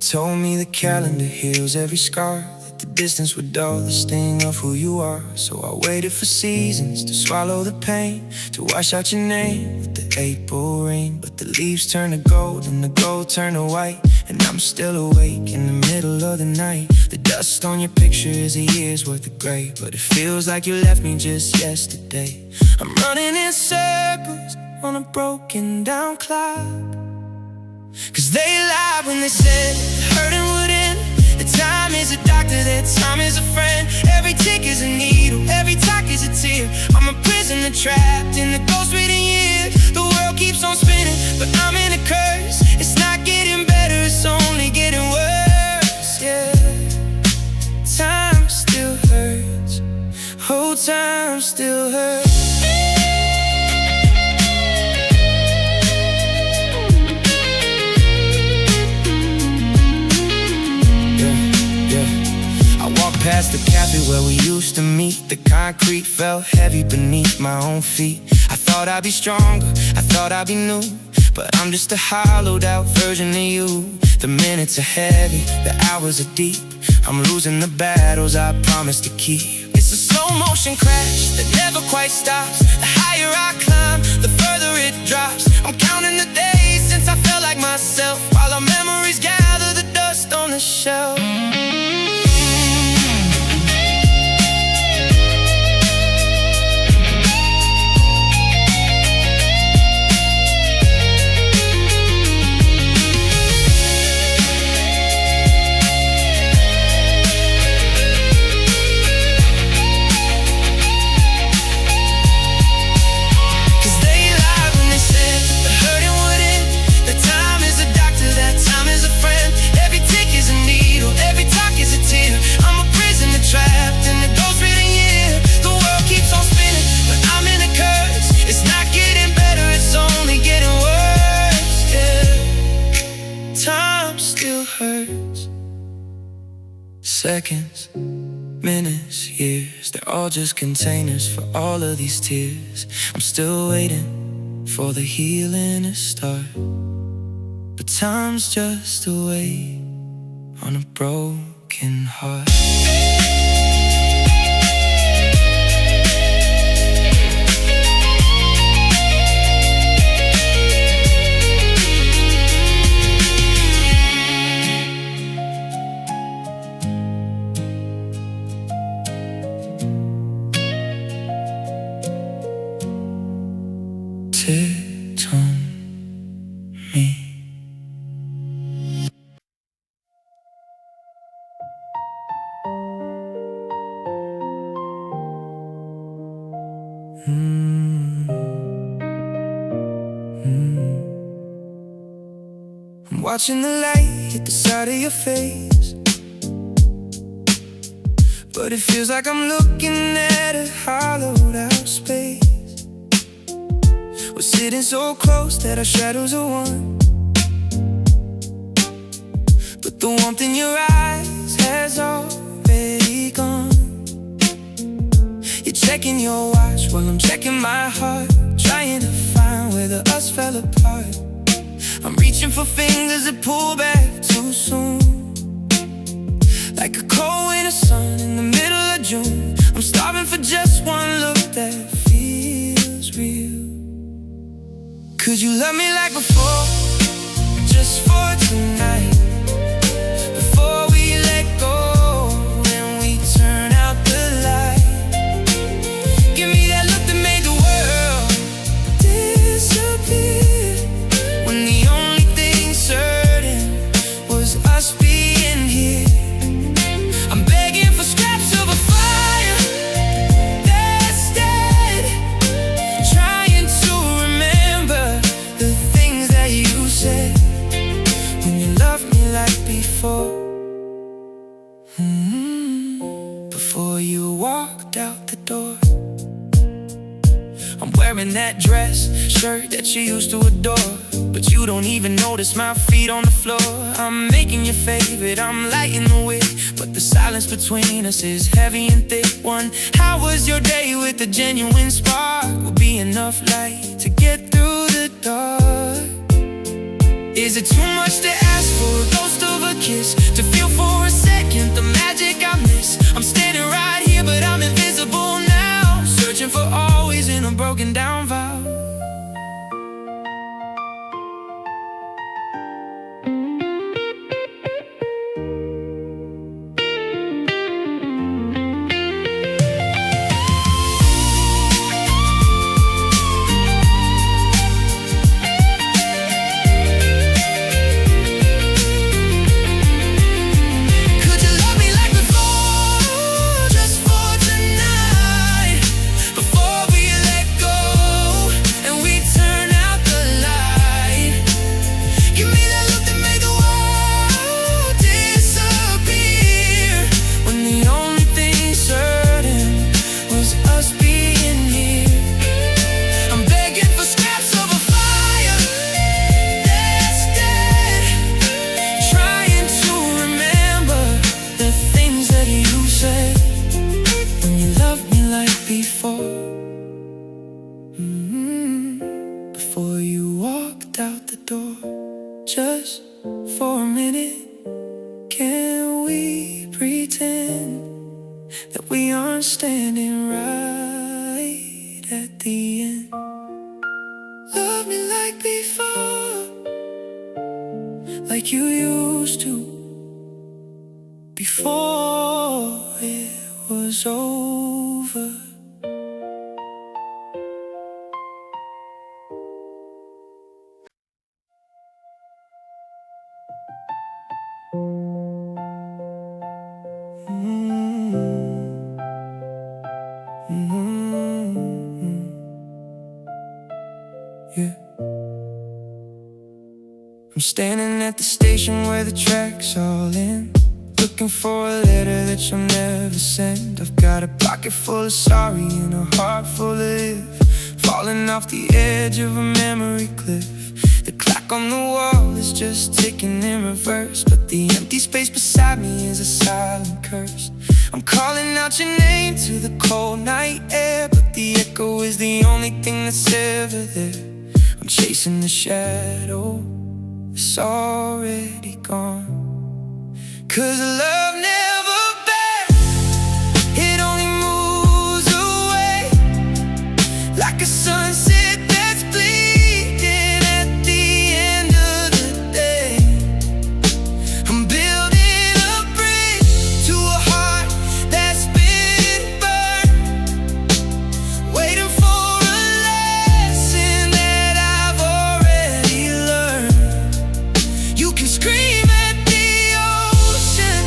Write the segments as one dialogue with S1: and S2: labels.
S1: told me the calendar heals every scar, that the distance would dull the sting of who you are. So I waited for seasons to swallow the pain, to wash out your name with the April rain. But the leaves turn to gold and the gold turn to white, and I'm still awake in the middle of the night. The dust on your picture is a year's worth of gray, but it feels like you left me just yesterday. I'm running in circles on a broken down clock, 'cause they lied when they said hurting would end. That time is a doctor, that time is a friend. Every tick is a needle, every talk is a tear. I'm a prisoner trapped in the ghost written year. The world keeps on spinning, but I'm in a curse. It's not getting better, it's only getting worse, yeah. Time still hurts, oh, time still hurts. Past the cafe where we used to meet, the concrete felt heavy beneath my own feet. I thought I'd be stronger, I thought I'd be new, but I'm just a hollowed out version of you. The minutes are heavy, the hours are deep. I'm losing the battles I promised to keep. It's a slow motion crash that never quite stops. The higher I climb, the further it drops. I'm counting the days since I felt like myself, while our memories gather the dust on the shelf. Seconds, minutes, years, they're all just containers for all of these tears. I'm still waiting for the healing to start, but time's just a weight on a broken heart. Sit on me. I'm watching the light hit the side of your face, but it feels like I'm looking at a hollowed out space. We're sitting so close that our shadows are one, but the warmth in your eyes has already gone. You're checking your watch while I'm checking my heart, trying to find where the us fell apart. I'm reaching for fingers that pull back too soon, like a cold winter sun in the middle of June. I'm starving for just one look that feels real. Could you love me like before, just for tonight, before we let go and we turn out the light? Give me that look that made the world disappear, when the only thing certain was us being here. I'm begging for scraps of a fire that's dead, trying to remember the things that you said when you loved me like before. Before you walked out the door, I'm wearing that dress, shirt that you used to adore, but you don't even notice my feet on the floor. I'm making your favorite, I'm lighting the wick, but the silence between us is heavy and thick. One, how was your day with a genuine spark? Will be enough light to get through the dark. Is it too much to ask for a ghost of a kiss? To feel for a second the magic I miss? I'm standing right here but I'm invisible now, searching for always in a broken down vow. Before you walked out the door, just for a minute, can we pretend that we aren't standing right at the end? Love me like before, like you used to, before it was over. Yeah. I'm standing at the station where the track's all in, looking for a letter that you'll never send. I've got a pocket full of sorry and a heart full of if, falling off the edge of a memory cliff. The clock on the wall is just ticking in reverse, but the empty space beside me is a silent curse. I'm calling out your name to the cold night air, but the echo is the only thing that's ever there. I'm chasing the shadow that's already gone, 'cause love never bends, it only moves away, like a sunset that's bleeding at the end of the day. I'm building a bridge to a heart that's been burned, waiting for a lesson that I've already learned. You can scream at the ocean,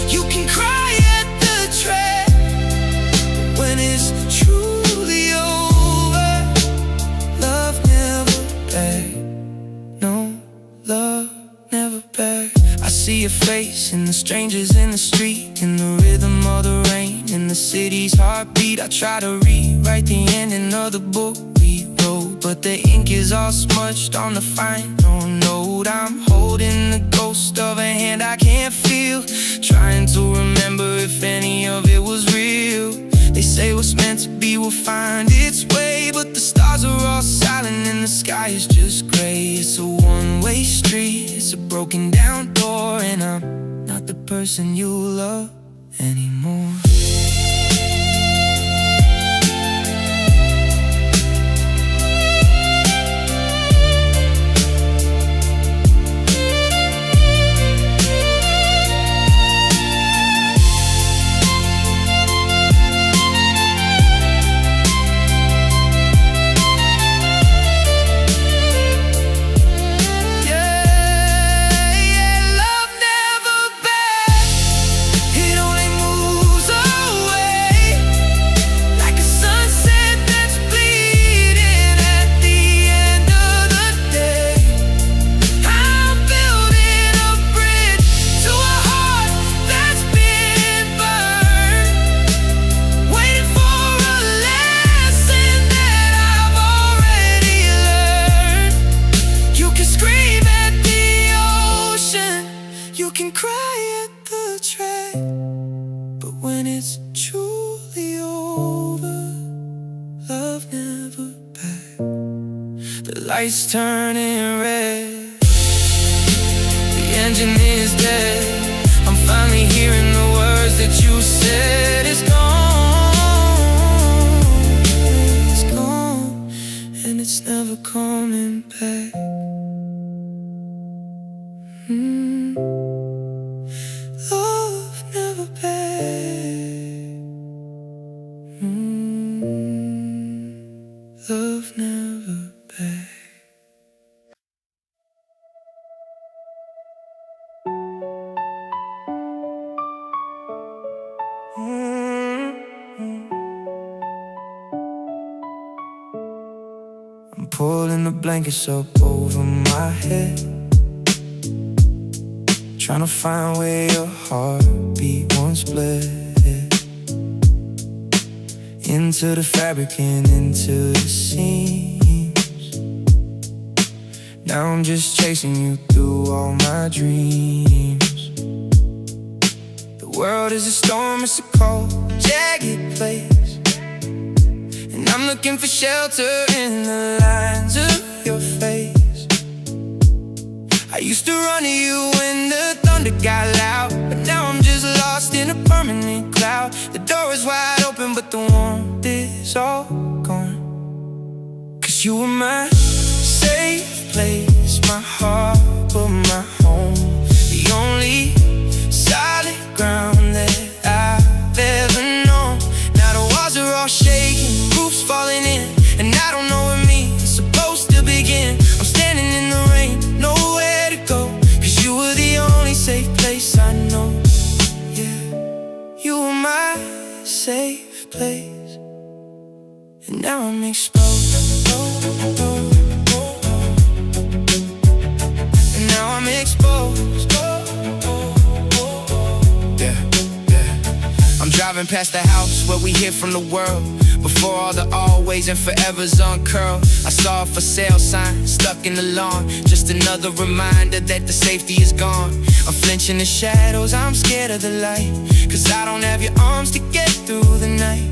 S1: you can cry at the track, when it's truly over, love never back. No, love never back. I see your face in the strangers in the street, in the rhythm of the rain, in the city's heartbeat. I try to rewrite the ending of the book we wrote, but the ink is all smudged on the final note. I'm holding the ghost of a hand I can't feel, trying to remember if any of it was real. They say what's meant to be will find its way, but the stars are all silent and the sky is just gray. It's a one-way street, it's a broken down door, and I'm not the person you love anymore. You can cry at the track, but when it's truly over, love never back. The lights turning red, pulling the blankets up over my head, trying to find where your heartbeat once bled, into the fabric and into the seams. Now I'm just chasing you through all my dreams. The world is a storm, it's a cold, jagged place, and I'm looking for shelter in the lines of your face. I used to run to you when the thunder got loud, but now I'm just lost in a permanent cloud. The door is wide open, but the warmth is all gone. 'Cause you were my safe place, my heart, but my home, the only solid ground that I've ever known. Now the walls are all shaking, roofs falling in, and I don't know where me is supposed to begin. I'm standing in the rain, nowhere to go, 'cause you were the only safe place I know. Yeah, you were my safe place, and now I'm exposed. And now I'm exposed. I'm driving past the house where we hid from the world, before all the always and forevers uncurled. I saw a for sale sign stuck in the lawn, just another reminder that the safety is gone. I'm flinching the shadows, I'm scared of the light, 'cause I don't have your arms to get through the night.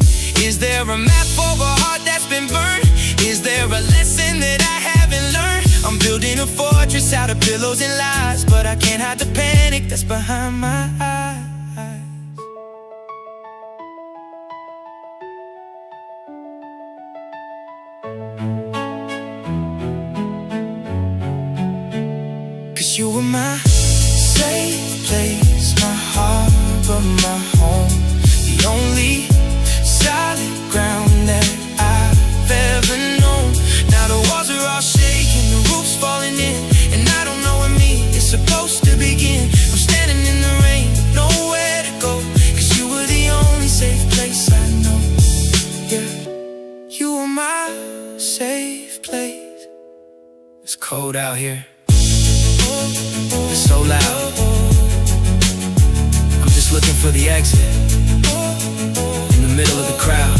S1: Is there a map for a heart that's been burned? Is there a lesson that I haven't learned? I'm building a fortress out of pillows and lies, but I can't hide the panic that's behind my eyes. You were my safe place, my heart, but my home, the only solid ground that I've ever known. Now the walls are all shaking, the roof's falling in, and I don't know where me is supposed to begin. I'm standing in the rain, nowhere to go, 'cause you were the only safe place I know. Yeah, you were my safe place. It's cold out here, it's so loud. I'm just looking for the exit, in the middle of the crowd.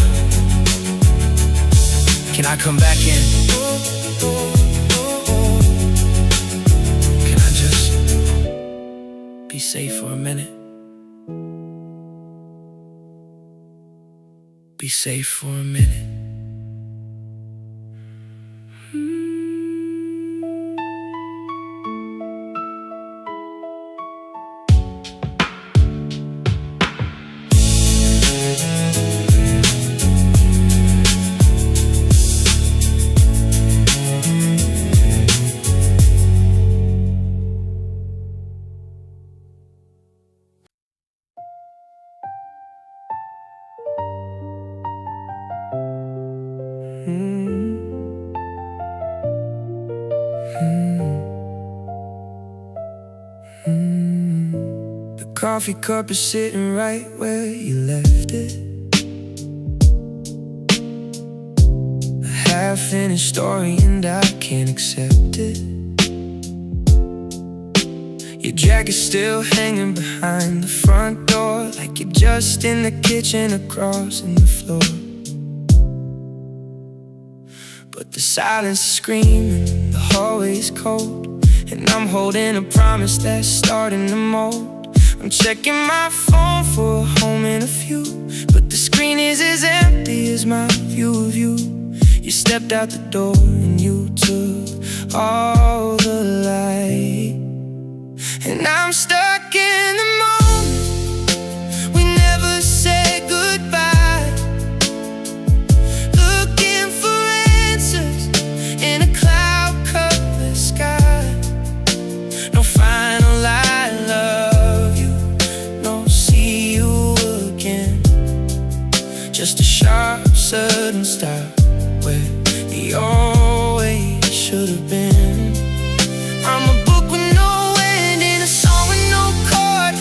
S1: Can I come back in? Can I just be safe for a minute? Be safe for a minute. The coffee cup is sitting right where you left it, a half-finished story and I can't accept it. Your jacket's still hanging behind the front door, like you're just in the kitchen or crossing the floor. But the silence is screaming, the hallway's cold, and I'm holding a promise that's starting to mold. I'm checking my phone for a home in a few, but the screen is as empty as my view of you. You stepped out the door and you took all the light, and I'm stuck in the moment. We never said goodbye, looking for answers in a cloud-covered sky. No final I love you, no see you again, just a sharp sudden stop where you always should have been. I'm a book with no end and a song with no chord,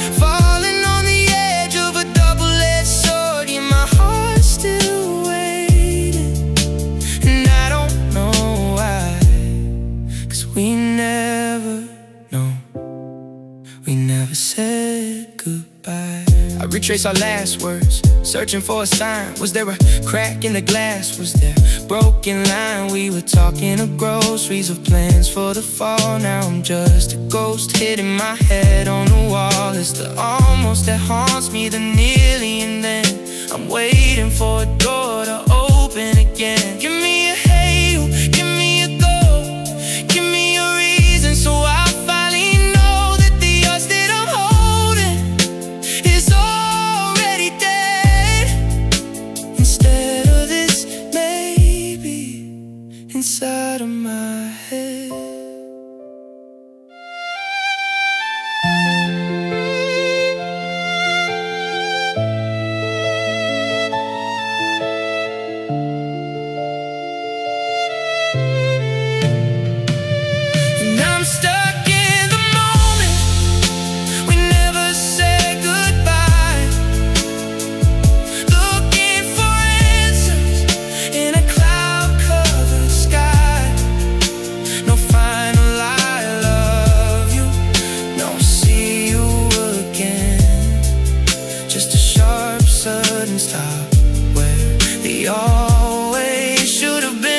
S1: I retrace our last words, searching for a sign. Was there a crack in the glass? Was there broken line? We were talking of groceries, of plans for the fall. Now I'm just a ghost hitting my head on the wall. It's the almost that haunts me, the nearly, and then I'm waiting for a door to open again. Give me a halo, give me a goal, give me a reason so I finally know that the odds that I'm holding is already dead. Instead of this, maybe inside of my head. Stuck in the moment, we never said goodbye. Looking for answers in a cloud-covered sky. No final I love you, no see you again. Just a sharp sudden stop where the always should have been.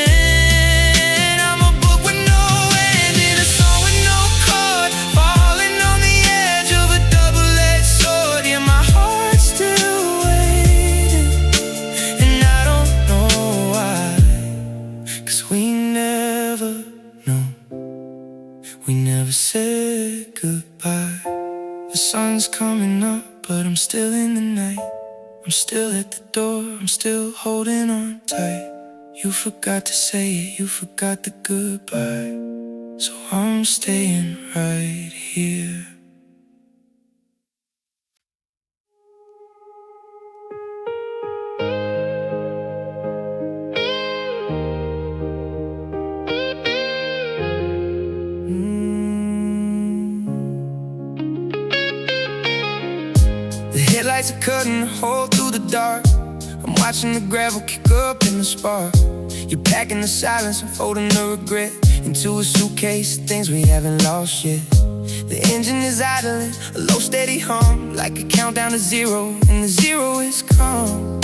S1: We never said goodbye. The sun's coming up, but I'm still in the night. I'm still at the door, I'm still holding on tight. You forgot to say it, you forgot the goodbye. So I'm staying right here. The headlights are cutting a hole through the dark. I'm watching the gravel kick up in the spark. You're packing the silence and folding the regret into a suitcase, things we haven't lost yet. The engine is idling, a low steady hum, like a countdown to zero, and the zero is calm.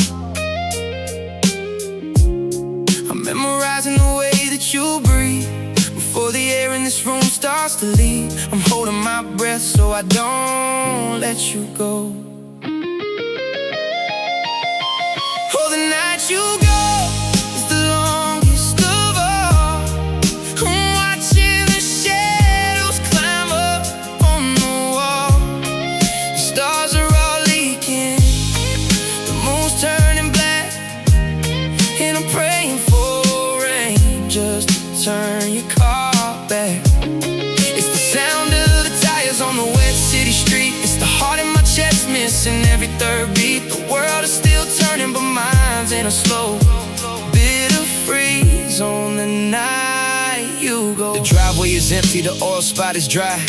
S1: I'm memorizing the way that you breathe before the air in this room starts to leave. I'm holding my breath so I don't let you go. Oh, the night you go is the longest of all. I'm watching the shadows climb up on the wall. The stars are all leaking, the moon's turning black, and I'm praying for rain just to turn your car back. It's the sound of the tires on the wet city street. It's the heart in my chest missing every third beat. The world is still turning, but mine's in a slow bit of freeze on the night you go. The driveway is empty, the oil spot is dry.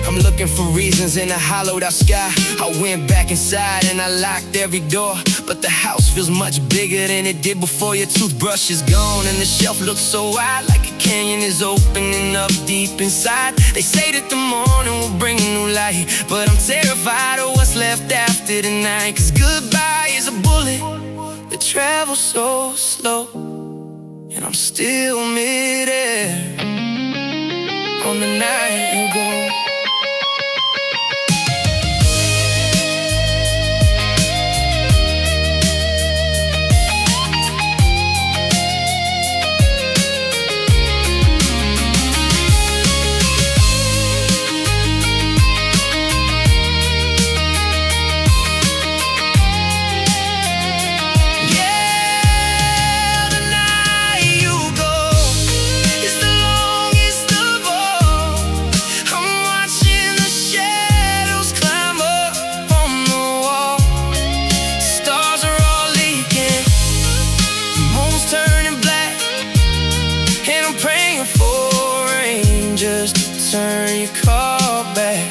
S1: I'm looking for reasons in a hollowed out sky. I went back inside and I locked every door, but the house feels much bigger than it did before. Your toothbrush is gone and the shelf looks so wide, like a canyon is opening up deep inside. They say that the morning will bring a new light, but I'm terrified of what's left after tonight. Cause goodbye is a bullet that travels so slow, and I'm still midair on the night you go. Just to turn your car back.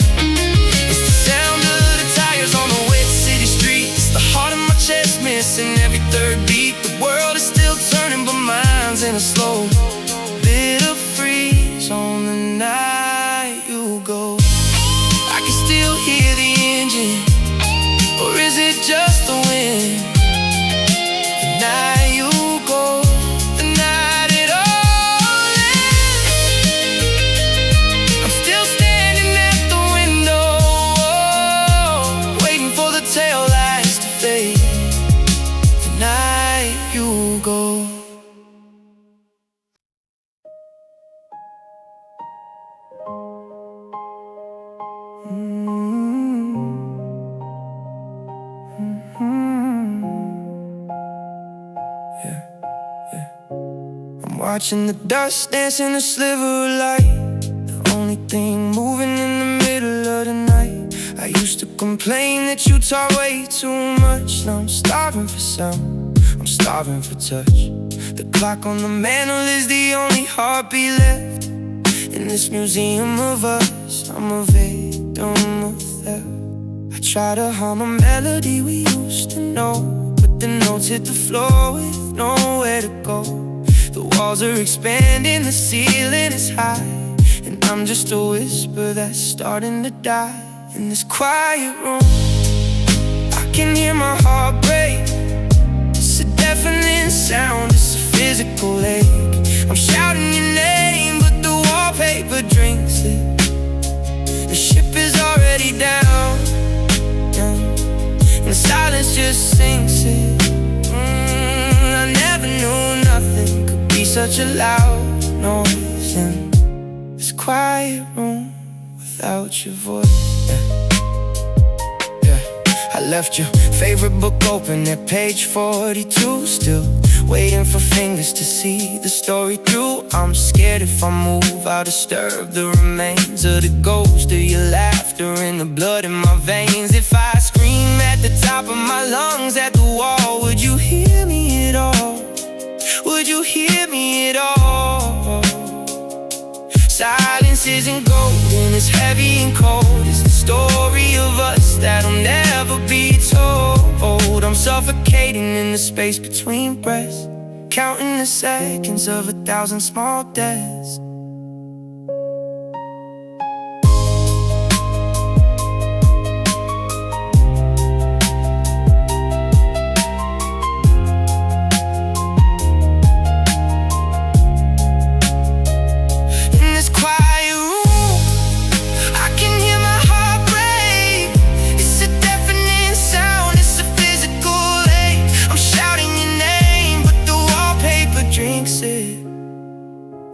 S1: It's the sound of the tires on the wet city street. It's the heart in my chest missing every third beat. The world is still turning, but mine's in a slow bit of freeze on the night you go. I can still hear the engine watching the dust dance in a sliver of light, the only thing moving in the middle of the night. I used to complain that you talk way too much. Now I'm starving for sound, I'm starving for touch. The clock on the mantle is the only heartbeat left. In this museum of us, I'm a victim of theft. I try to hum a melody we used to know, but the notes hit the floor with nowhere to go. The walls are expanding, the ceiling is high, and I'm just a whisper that's starting to die. In this quiet room, I can hear my heart break. It's a deafening sound, it's a physical ache. I'm shouting your name, but the wallpaper drinks it. The ship is already down, and silence just sinks it. I never knew nothing could be such a loud noise in this quiet room without your voice. I left your favorite book open at page 42, still waiting for fingers to see the story through. I'm scared if I move, I'll disturb the remains of the ghost of your laughter and the blood in my veins. If I scream at the top of my lungs at the wall, would you hear me at all? Would you hear me at all? Silence isn't golden, it's heavy and cold. It's the story of us that'll never be told. I'm suffocating in the space between breaths, counting the seconds of 1,000 small deaths.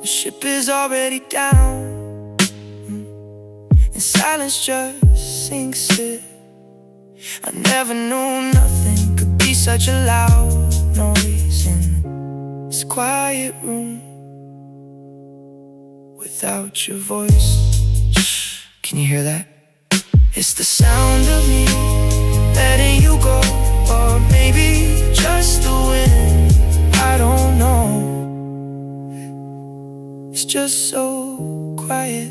S1: The ship is already down, and silence just sinks it. I never knew nothing could be such a loud noise in this quiet room without your voice. Can you hear that? It's the sound of me letting you go, or maybe just the wind, I don't know. It's just so quiet,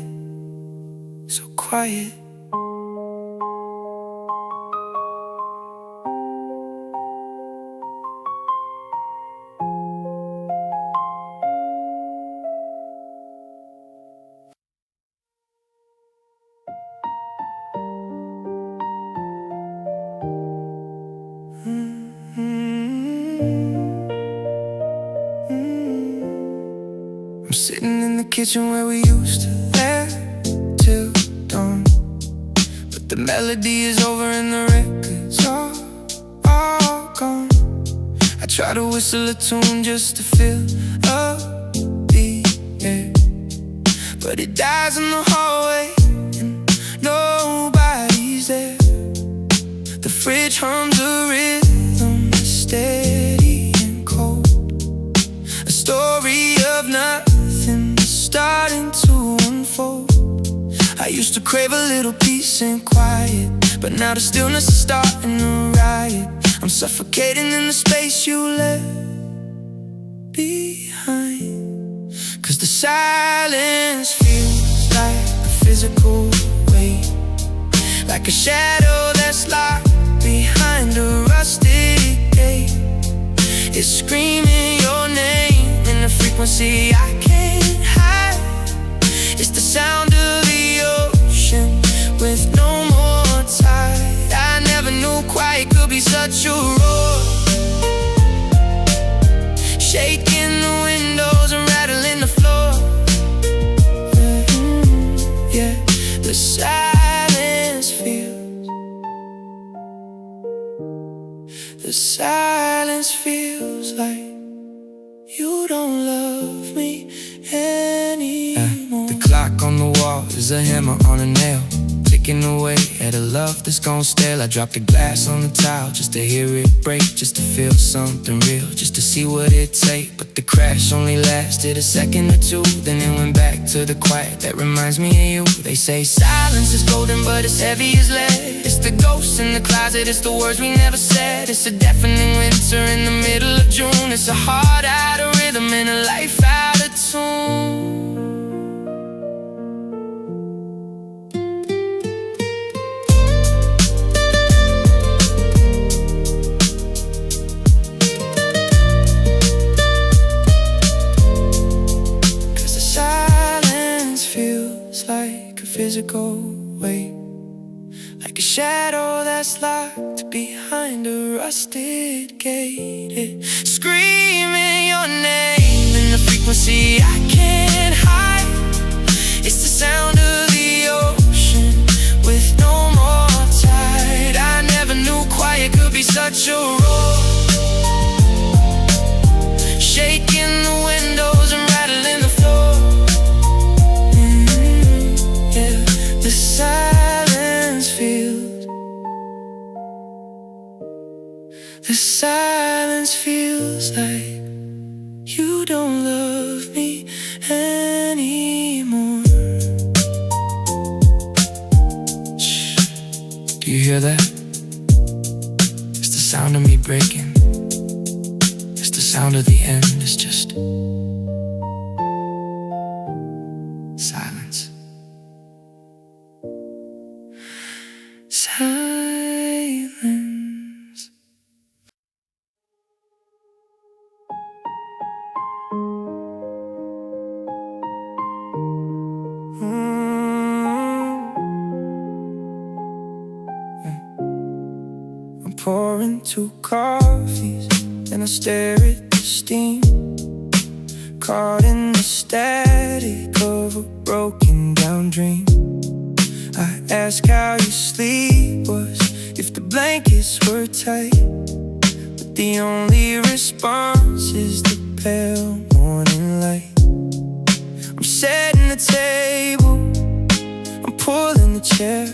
S1: so quiet. I'm sitting in the kitchen where we used to laugh till dawn, but the melody is over and the record's all gone. I try to whistle a tune just to fill up the air, but it dies in the hallway and nobody's there. The fridge hums a rhythm steady and cold, a story of nothing starting to unfold. I used to crave a little peace and quiet, but now the stillness is starting to riot. I'm suffocating in the space you left behind, 'cause the silence feels like a physical weight, like a shadow that's locked behind a rustic gate. It's screaming your name in a frequency I can't hide. It's the sound of the ocean with no more tide. I never knew quiet could be such a roar, shaking the windows and rattling the floor. Yeah, the silence feels, the silence feels like you don't love me anymore. The clock on the wall is a hammer on a nail, taking away at a love that's gone stale. I dropped a glass on the tile just to hear it break, just to feel something real, just to see what it take. But the crash only lasted a second or two, then it went back to the quiet that reminds me of you. They say silence is golden, but it's heavy as lead. It's the ghosts in the closet, it's the words we never said. It's a deafening winter in the middle of June. It's a heart out of rhythm and a life out of tune. 'Cause the silence feels like a physical weight, like a shadow that's locked behind a rusted gate. It's screaming your name in the frequency I can't hide. It's the sound of the ocean with no more tide. I never knew quiet could be such a roar, shaking the windows and rattling the floor. Yeah, the silence feels, the silence feels like you don't love me anymore. Shh. Do you hear that? It's the sound of me breaking. It's the sound of the end. It's just silence. Silence. I'm pouring 2 coffees and I stare at the steam, caught in the static of a broken down dream. I ask how your sleep was, if the blankets were tight, but the only response is the pale morning light. I'm setting the table, I'm pulling the chair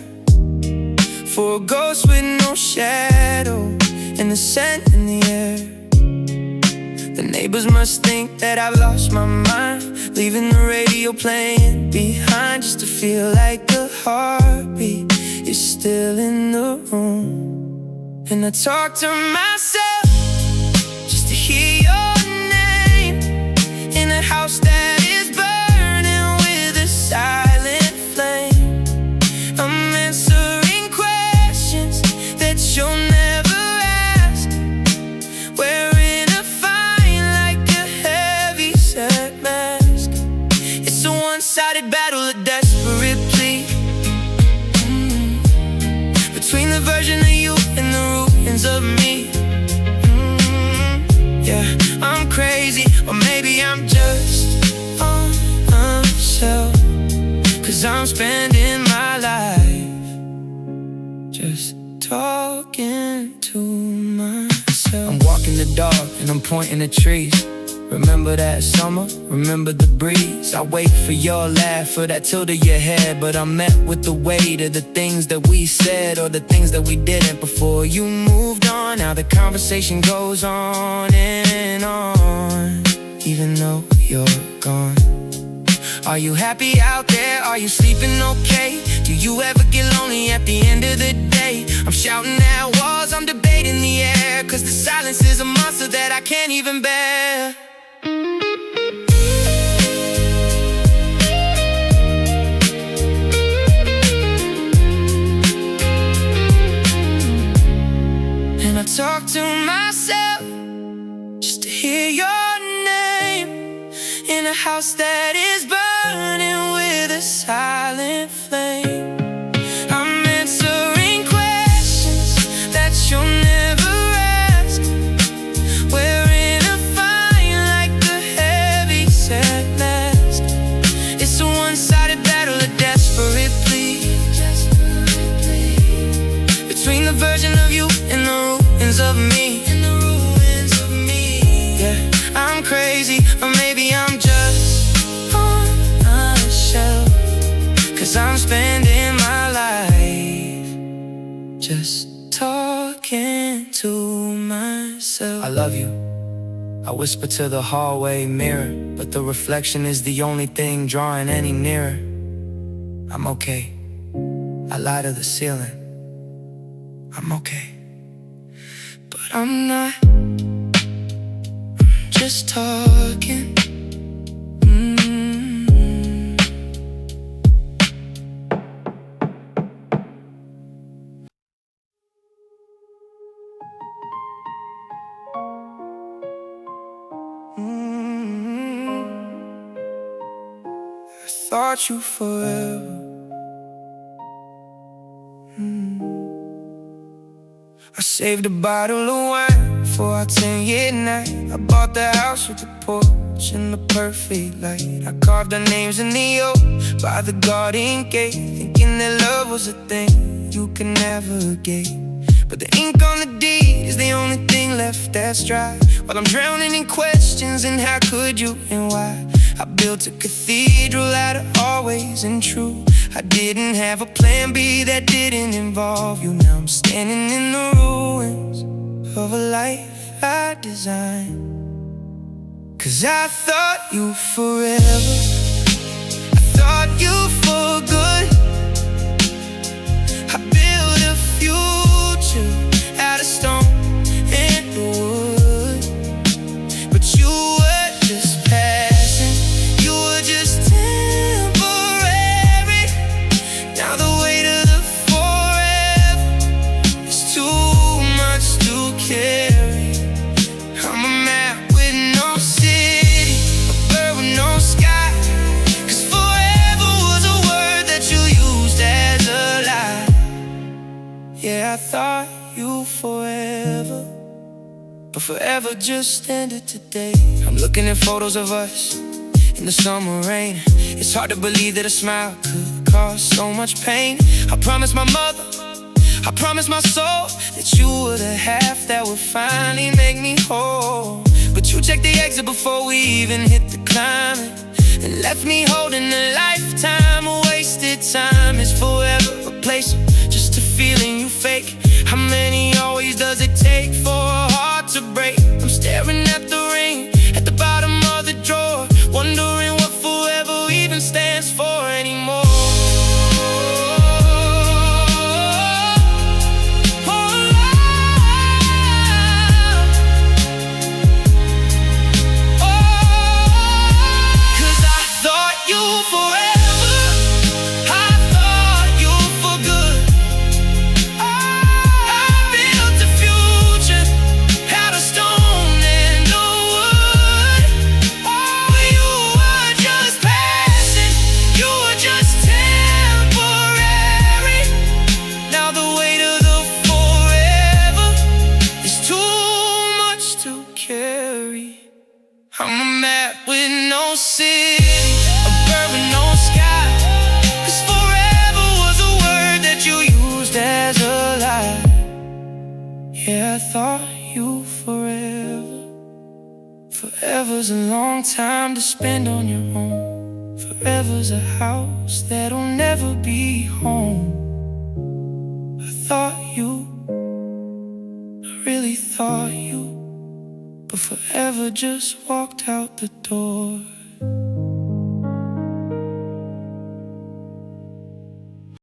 S1: for a ghost with no shadow and the scent in the air. The neighbors must think that I've lost my mind, leaving the radio playing behind just to feel like the heartbeat is still in the room. And I talk to myself just to hear your name in a house that is burning with a silent flame. I'm answering questions that you'll never ask, wearing a fine like a heavy set mask. It's a one-sided battle, a desperate plea, between the version of you and the ruins of me. Yeah, I'm crazy, or maybe I'm just on a shell, 'cause I'm spending my life just talking to myself. I'm walking the dog and I'm pointing at trees. Remember that summer, remember the breeze. I wait for your laugh, for that tilt of your head, but I'm met with the weight of the things that we said or the things that we didn't before you moved on. Now the conversation goes on and on, even though you're gone. Are you happy out there? Are you sleeping okay? Do you ever get lonely at the end of the day? I'm shouting at walls, I'm debating the air, 'cause the silence is a monster that I can't even bear. And I talk to myself just to hear your name in a house that is burning with a silent flame. I'm answering questions that you'll never ask, wearing a fine like a heavy set mask. It's a one-sided battle, a desperate plea, between the version of you and the ruins of me. Yeah, I'm crazy, or maybe I'm just on a shelf, 'cause I'm spending my life talking to myself. I love you, I whisper to the hallway mirror, but the reflection is the only thing drawing any nearer. I'm okay, I lie to the ceiling. I'm okay, but I'm not, just talking. I thought you forever. I saved a bottle of wine for our 10-year night. I bought the house with the porch and the perfect light. I carved our names in the oak by the garden gate, thinking that love was a thing you could navigate. But the ink on the deed is the only thing left that's dry, while I'm drowning in questions and how could you and why. I built a cathedral out of always and true. I didn't have a plan B that didn't involve you. Now I'm standing in the ruins of a life I designed. 'Cause I thought you forever, I thought you for good. I built a future out of stone and wood, but you were just passing, you were just temporary. Now the weight of the forever is too much to carry. I'm a map with no city, a bird with no sky, 'cause forever was a word that you used as a lie. Yeah, I thought you forever, but forever just ended today. I'm looking at photos of us in the summer rain. It's hard to believe that a smile could cause so much pain. I promised my mother, I promised my soul, that you were the half that would finally make me whole. But you checked the exit before we even hit the climbing, and left me holding a lifetime of wasted time. Is forever a place, just a feeling you fake? How many always does it take for a heart to break? I'm staring at the ring at the bottom of the drawer, wondering what forever even stands for anymore. I'm a map with no city, a bird with no sky, 'cause forever was a word that you used as a lie. Yeah, I thought you forever. Forever's a long time to spend on your own. Forever's a house that'll never be home. I thought you, I really thought you, but forever just walked out the door.